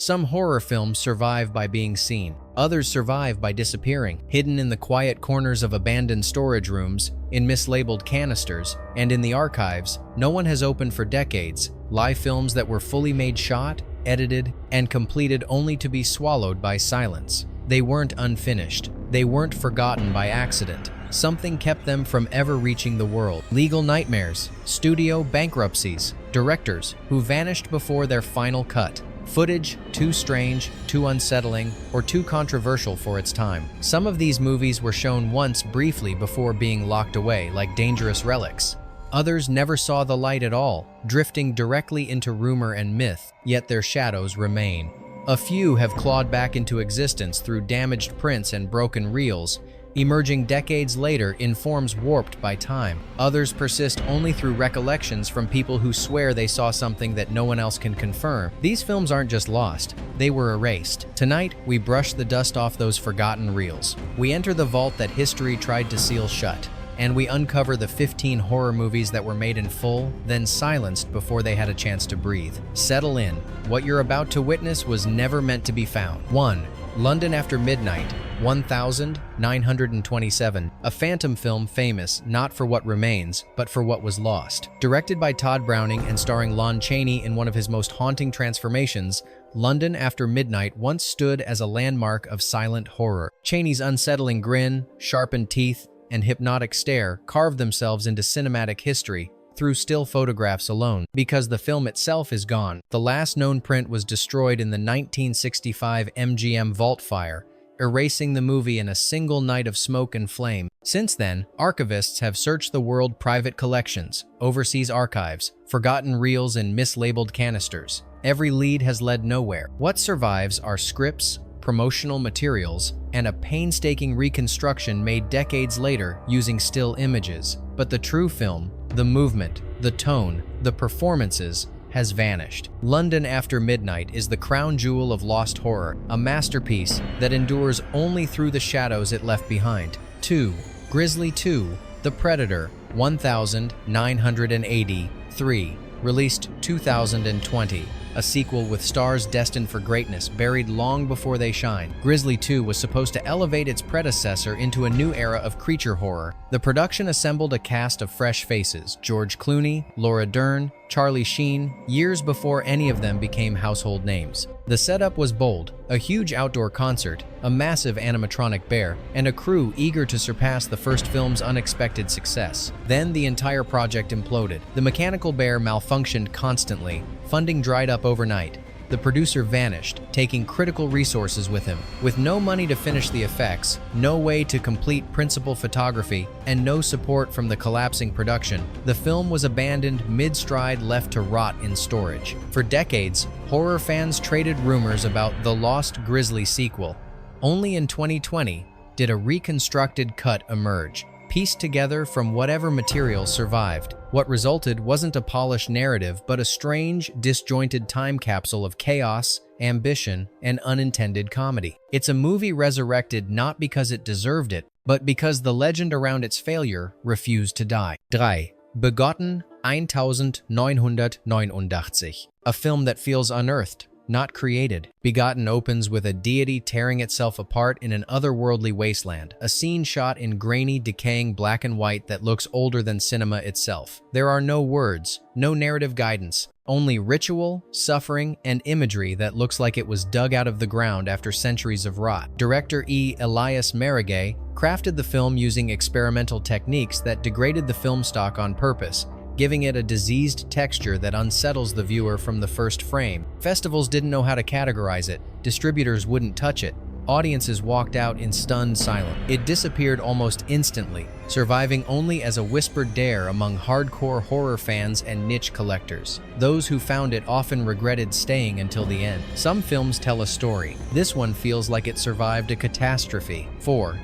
Some horror films survive by being seen. Others survive by disappearing, hidden in the quiet corners of abandoned storage rooms, in mislabeled canisters, and in the archives no one has opened for decades, lie films that were fully made, shot, edited, and completed only to be swallowed by silence. They weren't unfinished. They weren't forgotten by accident. Something kept them from ever reaching the world. Legal nightmares, studio bankruptcies, directors who vanished before their final cut. Footage too strange, too unsettling, or too controversial for its time. Some of these movies were shown once briefly before being locked away like dangerous relics. Others never saw the light at all, drifting directly into rumor and myth, yet their shadows remain. A few have clawed back into existence through damaged prints and broken reels, emerging decades later in forms warped by time. Others persist only through recollections from people who swear they saw something that no one else can confirm. These films aren't just lost, they were erased. Tonight, we brush the dust off those forgotten reels. We enter the vault that history tried to seal shut, and we uncover the 15 horror movies that were made in full, then silenced before they had a chance to breathe. Settle in. What you're about to witness was never meant to be found. 1. London After Midnight, 1927, a phantom film famous not for what remains, but for what was lost. Directed by Todd Browning and starring Lon Chaney in one of his most haunting transformations, London After Midnight once stood as a landmark of silent horror. Chaney's unsettling grin, sharpened teeth, and hypnotic stare carved themselves into cinematic history through still photographs alone. Because the film itself is gone, the last known print was destroyed in the 1965 MGM vault fire, erasing the movie in a single night of smoke and flame. Since then, archivists have searched the world, private collections, overseas archives, forgotten reels, and mislabeled canisters. Every lead has led nowhere. What survives are scripts, promotional materials, and a painstaking reconstruction made decades later using still images. But the true film, the movement, the tone, the performances, has vanished. London After Midnight is the crown jewel of lost horror, a masterpiece that endures only through the shadows it left behind. 2. Grizzly 2, The Predator, 1983, released 2020. A sequel with stars destined for greatness, buried long before they shine. Grizzly 2 was supposed to elevate its predecessor into a new era of creature horror. The production assembled a cast of fresh faces: George Clooney, Laura Dern, Charlie Sheen, years before any of them became household names. The setup was bold: a huge outdoor concert, a massive animatronic bear, and a crew eager to surpass the first film's unexpected success. Then the entire project imploded. The mechanical bear malfunctioned constantly, funding dried up overnight. The producer vanished, taking critical resources with him. With no money to finish the effects, no way to complete principal photography, and no support from the collapsing production, the film was abandoned mid-stride, left to rot in storage. For decades, horror fans traded rumors about the Lost Grizzly sequel. Only in 2020 did a reconstructed cut emerge, pieced together from whatever material survived. What resulted wasn't a polished narrative, but a strange, disjointed time capsule of chaos, ambition, and unintended comedy. It's a movie resurrected not because it deserved it, but because the legend around its failure refused to die. 3. Begotten 1989, a film that feels unearthed, not created. Begotten opens with a deity tearing itself apart in an otherworldly wasteland, a scene shot in grainy, decaying black and white that looks older than cinema itself. There are no words, no narrative guidance, only ritual, suffering, and imagery that looks like it was dug out of the ground after centuries of rot. Director Elias Maragay crafted the film using experimental techniques that degraded the film stock on purpose, giving it a diseased texture that unsettles the viewer from the first frame. Festivals didn't know how to categorize it, distributors wouldn't touch it, audiences walked out in stunned silence. It disappeared almost instantly, surviving only as a whispered dare among hardcore horror fans and niche collectors. Those who found it often regretted staying until the end. Some films tell a story. This one feels like it survived a catastrophe. 4.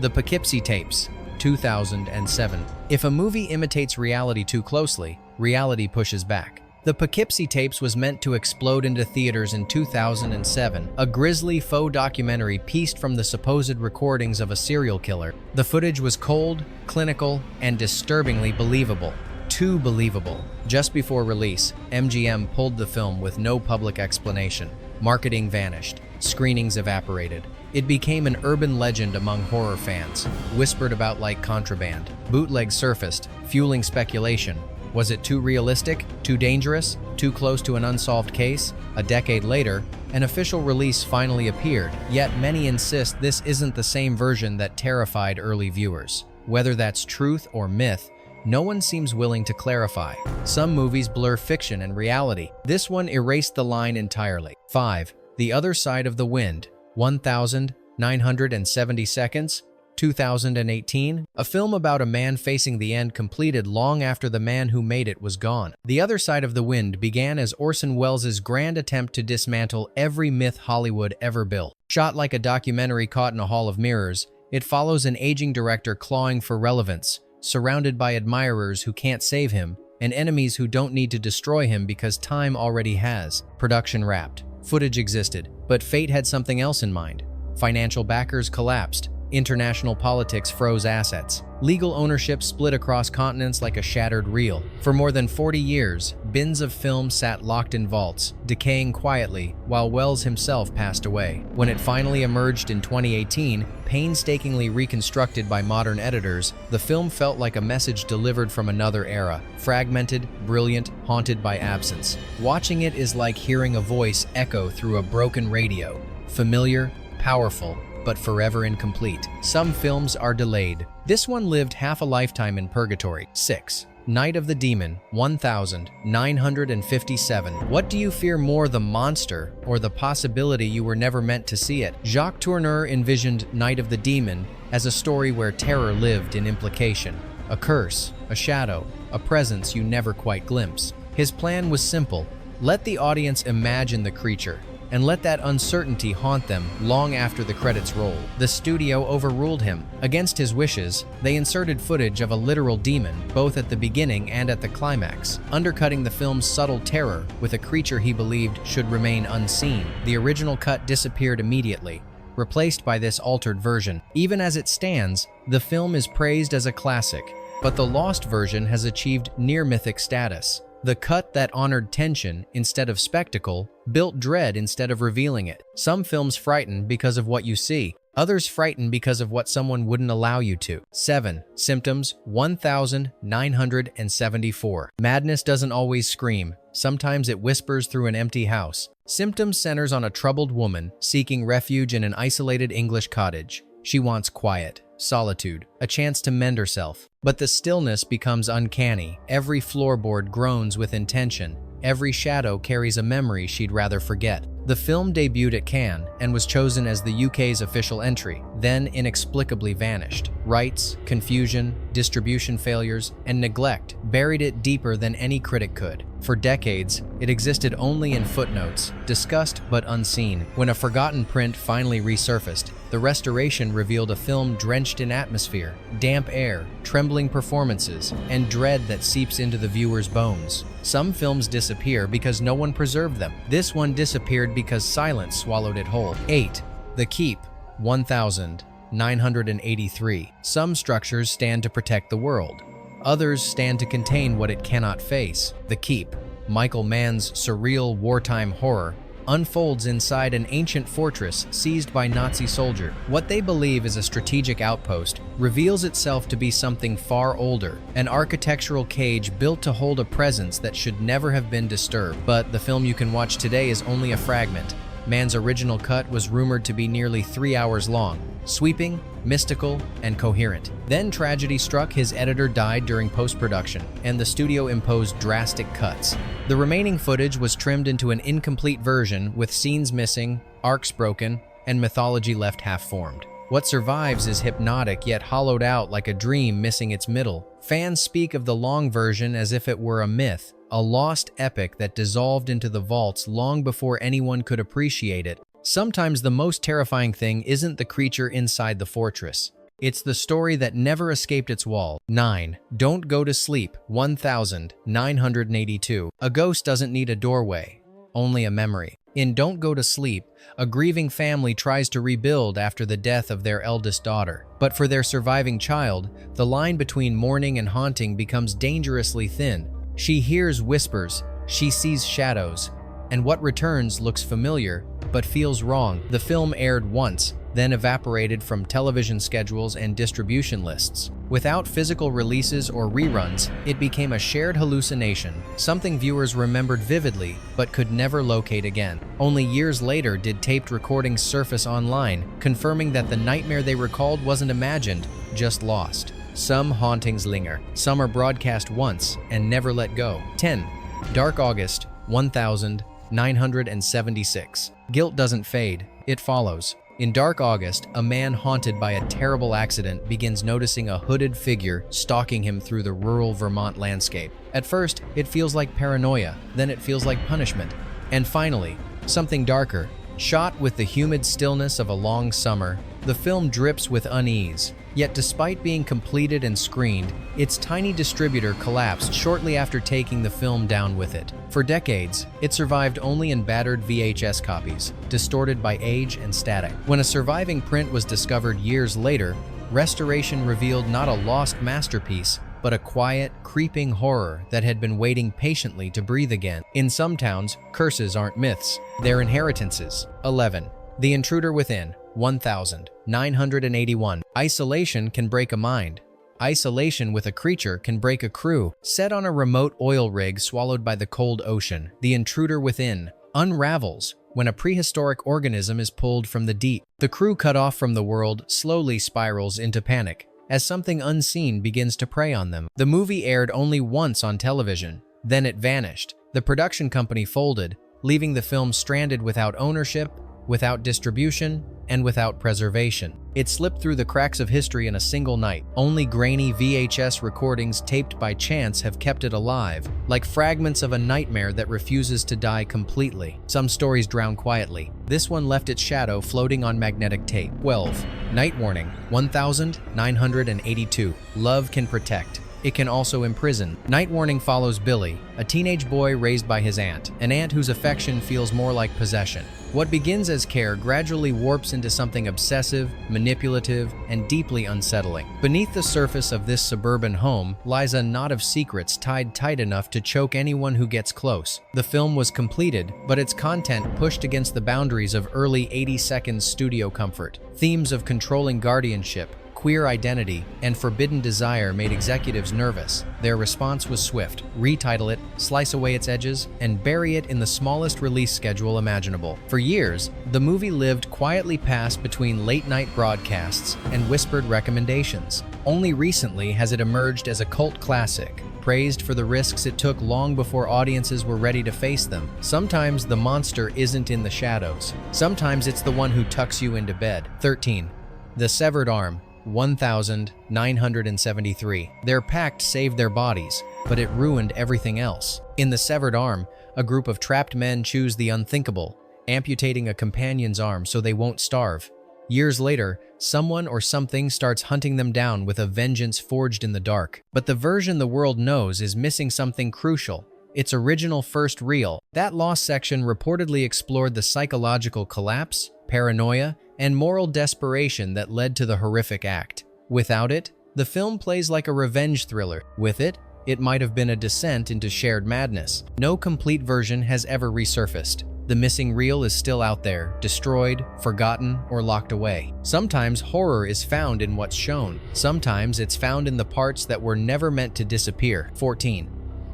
The Poughkeepsie Tapes, 2007. If a movie imitates reality too closely, reality pushes back. The Poughkeepsie Tapes was meant to explode into theaters in 2007, a grisly faux documentary pieced from the supposed recordings of a serial killer. The footage was cold, clinical, and disturbingly believable. Too believable. Just before release, MGM pulled the film with no public explanation. Marketing vanished. Screenings evaporated. It became an urban legend among horror fans, whispered about like contraband. Bootlegs surfaced, fueling speculation. Was it too realistic? Too dangerous? Too close to an unsolved case? A decade later, an official release finally appeared, yet many insist this isn't the same version that terrified early viewers. Whether that's truth or myth, no one seems willing to clarify. Some movies blur fiction and reality. This one erased the line entirely. 5. The Other Side of the Wind, 1970 seconds, 2018, a film about a man facing the end completed long after the man who made it was gone. The Other Side of the Wind began as Orson Welles' grand attempt to dismantle every myth Hollywood ever built. Shot like a documentary caught in a hall of mirrors, it follows an aging director clawing for relevance, surrounded by admirers who can't save him, and enemies who don't need to destroy him because time already has. Production wrapped. Footage existed, but fate had something else in mind. Financial backers collapsed. International politics froze assets. Legal ownership split across continents like a shattered reel. For more than 40 years, bins of film sat locked in vaults, decaying quietly, while Welles himself passed away. When it finally emerged in 2018, painstakingly reconstructed by modern editors, the film felt like a message delivered from another era, fragmented, brilliant, haunted by absence. Watching it is like hearing a voice echo through a broken radio. Familiar, powerful, but forever incomplete. Some films are delayed. This one lived half a lifetime in purgatory. 6. Night of the Demon, 1957. What do you fear more, the monster or the possibility you were never meant to see it? Jacques Tourneur envisioned Night of the Demon as a story where terror lived in implication. A curse, a shadow, a presence you never quite glimpse. His plan was simple. Let the audience imagine the creature, and let that uncertainty haunt them long after the credits roll. The studio overruled him. Against his wishes, they inserted footage of a literal demon, both at the beginning and at the climax, undercutting the film's subtle terror with a creature he believed should remain unseen. The original cut disappeared immediately, replaced by this altered version. Even as it stands, the film is praised as a classic, but the lost version has achieved near-mythic status. The cut that honored tension instead of spectacle built dread instead of revealing it. Some films frighten because of what you see. Others frighten because of what someone wouldn't allow you to. 7. Symptoms, 1974. Madness doesn't always scream. Sometimes it whispers through an empty house. Symptoms centers on a troubled woman seeking refuge in an isolated English cottage. She wants quiet, solitude, a chance to mend herself. But the stillness becomes uncanny. Every floorboard groans with intention. Every shadow carries a memory she'd rather forget. The film debuted at Cannes and was chosen as the UK's official entry, then inexplicably vanished. Rights, confusion, distribution failures, and neglect buried it deeper than any critic could. For decades, it existed only in footnotes, discussed but unseen. When a forgotten print finally resurfaced, the restoration revealed a film drenched in atmosphere, damp air, trembling performances, and dread that seeps into the viewer's bones. Some films disappear because no one preserved them. This one disappeared because silence swallowed it whole. 8. The Keep, 1983. Some structures stand to protect the world. Others stand to contain what it cannot face. The Keep, Michael Mann's surreal wartime horror, unfolds inside an ancient fortress seized by Nazi soldiers. What they believe is a strategic outpost reveals itself to be something far older, an architectural cage built to hold a presence that should never have been disturbed. But the film you can watch today is only a fragment. Mann's original cut was rumored to be nearly 3 hours long, sweeping, mystical, and coherent. Then tragedy struck. His editor died during post-production, and the studio imposed drastic cuts. The remaining footage was trimmed into an incomplete version with scenes missing, arcs broken, and mythology left half-formed. What survives is hypnotic yet hollowed out like a dream missing its middle. Fans speak of the long version as if it were a myth, a lost epic that dissolved into the vaults long before anyone could appreciate it. Sometimes the most terrifying thing isn't the creature inside the fortress. It's the story that never escaped its wall. 9. Don't Go to Sleep, 1982. A ghost doesn't need a doorway, only a memory. In Don't Go to Sleep, a grieving family tries to rebuild after the death of their eldest daughter. But for their surviving child, the line between mourning and haunting becomes dangerously thin. She hears whispers, she sees shadows, and what returns looks familiar but feels wrong. The film aired once, then evaporated from television schedules and distribution lists. Without physical releases or reruns, it became a shared hallucination, something viewers remembered vividly but could never locate again. Only years later did taped recordings surface online, confirming that the nightmare they recalled wasn't imagined, just lost. Some hauntings linger. Some are broadcast once and never let go. 10. Dark August, 1976. Guilt doesn't fade, it follows. In dark August, a man haunted by a terrible accident begins noticing a hooded figure stalking him through the rural Vermont landscape. At first, it feels like paranoia, then it feels like punishment. And finally, something darker. Shot with the humid stillness of a long summer, the film drips with unease. Yet despite being completed and screened, its tiny distributor collapsed shortly after taking the film down with it. For decades, it survived only in battered VHS copies, distorted by age and static. When a surviving print was discovered years later, restoration revealed not a lost masterpiece, but a quiet, creeping horror that had been waiting patiently to breathe again. In some towns, curses aren't myths, they're inheritances. 11. The Intruder Within, 1981. Isolation can break a mind. Isolation with a creature can break a crew. Set on a remote oil rig swallowed by the cold ocean, the intruder within unravels when a prehistoric organism is pulled from the deep. The crew, cut off from the world, slowly spirals into panic as something unseen begins to prey on them. The movie aired only once on television, then it vanished. The production company folded, leaving the film stranded without ownership, without distribution, and without preservation. It slipped through the cracks of history in a single night. Only grainy VHS recordings taped by chance have kept it alive, like fragments of a nightmare that refuses to die completely. Some stories drown quietly. This one left its shadow floating on magnetic tape. 12. Night Warning, 1982. Love can protect. It can also imprison. Night Warning follows Billy, a teenage boy raised by his aunt, an aunt whose affection feels more like possession. What begins as care gradually warps into something obsessive, manipulative, and deeply unsettling. Beneath the surface of this suburban home lies a knot of secrets tied tight enough to choke anyone who gets close. The film was completed, but its content pushed against the boundaries of early 80-second studio comfort. Themes of controlling guardianship, queer identity, and forbidden desire made executives nervous. Their response was swift: retitle it, slice away its edges, and bury it in the smallest release schedule imaginable. For years, the movie lived quietly past between late-night broadcasts and whispered recommendations. Only recently has it emerged as a cult classic, praised for the risks it took long before audiences were ready to face them. Sometimes the monster isn't in the shadows. Sometimes it's the one who tucks you into bed. 13. The Severed Arm, 1973. Their pact saved their bodies, but it ruined everything else. In The Severed Arm, a group of trapped men choose the unthinkable, amputating a companion's arm so they won't starve. Years later, someone or something starts hunting them down with a vengeance forged in the dark. But the version the world knows is missing something crucial: its original first reel. That lost section reportedly explored the psychological collapse, paranoia, and moral desperation that led to the horrific act. Without it, the film plays like a revenge thriller. With it, it might have been a descent into shared madness. No complete version has ever resurfaced. The missing reel is still out there, destroyed, forgotten, or locked away. Sometimes horror is found in what's shown. Sometimes it's found in the parts that were never meant to disappear. 14.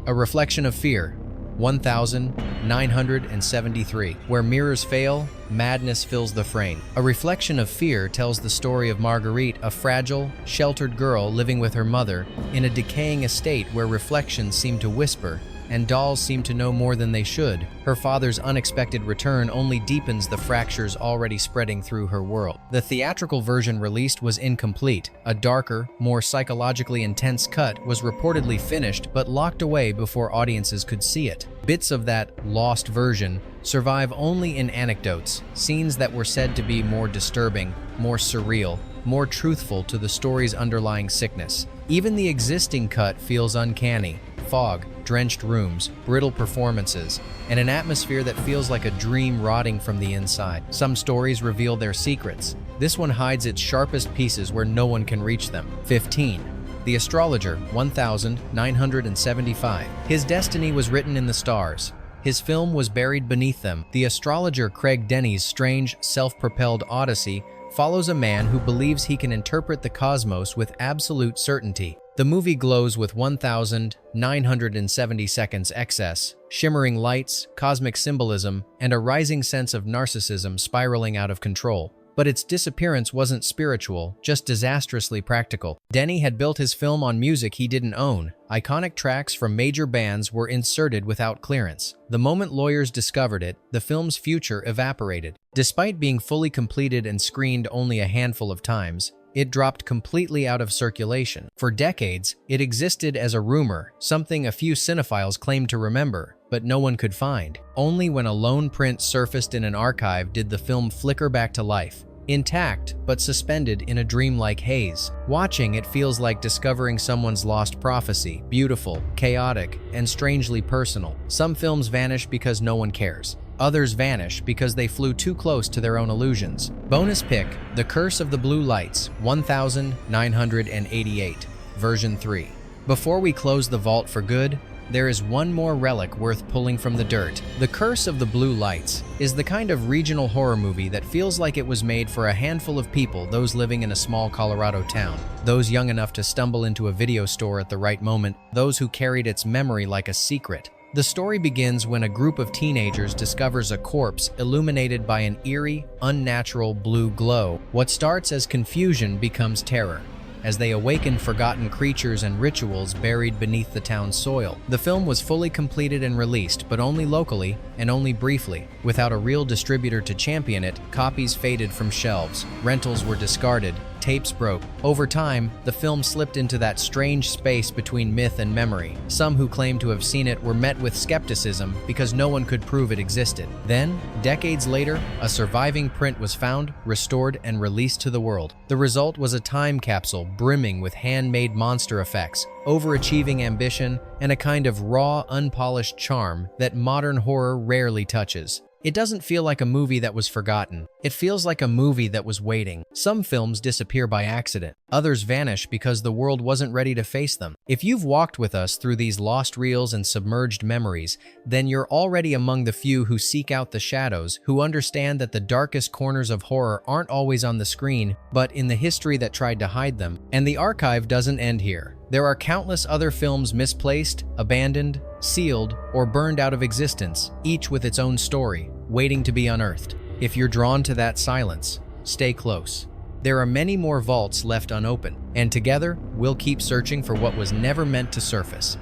A Reflection of Fear, 1973. Where mirrors fail, madness fills the frame. A Reflection of Fear tells the story of Marguerite, a fragile, sheltered girl living with her mother in a decaying estate where reflections seem to whisper and dolls seem to know more than they should. Her father's unexpected return only deepens the fractures already spreading through her world. The theatrical version released was incomplete. A darker, more psychologically intense cut was reportedly finished but locked away before audiences could see it. Bits of that lost version survive only in anecdotes, scenes that were said to be more disturbing, more surreal, more truthful to the story's underlying sickness. Even the existing cut feels uncanny. Fog, drenched rooms, brittle performances, and an atmosphere that feels like a dream rotting from the inside. Some stories reveal their secrets. This one hides its sharpest pieces where no one can reach them. 15. The Astrologer, 1975. His destiny was written in the stars. his film was buried beneath them. The astrologer Craig Denny's strange, self-propelled odyssey follows a man who believes he can interpret the cosmos with absolute certainty. The movie glows with 1,970 seconds excess, shimmering lights, cosmic symbolism, and a rising sense of narcissism spiraling out of control. But its disappearance wasn't spiritual, just disastrously practical. Denny had built his film on music he didn't own. Iconic tracks from major bands were inserted without clearance. The moment lawyers discovered it, the film's future evaporated. Despite being fully completed and screened only a handful of times, it dropped completely out of circulation. For decades, it existed as a rumor, something a few cinephiles claimed to remember, but no one could find. Only when a lone print surfaced in an archive did the film flicker back to life. Intact, but suspended in a dreamlike haze. Watching it feels like discovering someone's lost prophecy, beautiful, chaotic, and strangely personal. Some films vanish because no one cares. Others vanish because they flew too close to their own illusions. Bonus pick, The Curse of the Blue Lights, 1988, version 3. Before we close the vault for good, there is one more relic worth pulling from the dirt. The Curse of the Blue Lights is the kind of regional horror movie that feels like it was made for a handful of people, those living in a small Colorado town, those young enough to stumble into a video store at the right moment, those who carried its memory like a secret. The story begins when a group of teenagers discovers a corpse illuminated by an eerie, unnatural blue glow. What starts as confusion becomes terror, as they awaken forgotten creatures and rituals buried beneath the town's soil. The film was fully completed and released, but only locally and only briefly. Without a real distributor to champion it, copies faded from shelves, rentals were discarded, tapes broke. Over time, the film slipped into that strange space between myth and memory. Some who claimed to have seen it were met with skepticism because no one could prove it existed. Then, decades later, a surviving print was found, restored, and released to the world. The result was a time capsule brimming with handmade monster effects, overachieving ambition, and a kind of raw, unpolished charm that modern horror rarely touches. It doesn't feel like a movie that was forgotten. It feels like a movie that was waiting. Some films disappear by accident. Others vanish because the world wasn't ready to face them. If you've walked with us through these lost reels and submerged memories, then you're already among the few who seek out the shadows, who understand that the darkest corners of horror aren't always on the screen, but in the history that tried to hide them. And the archive doesn't end here. There are countless other films misplaced, abandoned, sealed, or burned out of existence, each with its own story, waiting to be unearthed. If you're drawn to that silence, stay close. There are many more vaults left unopened, and together, we'll keep searching for what was never meant to surface.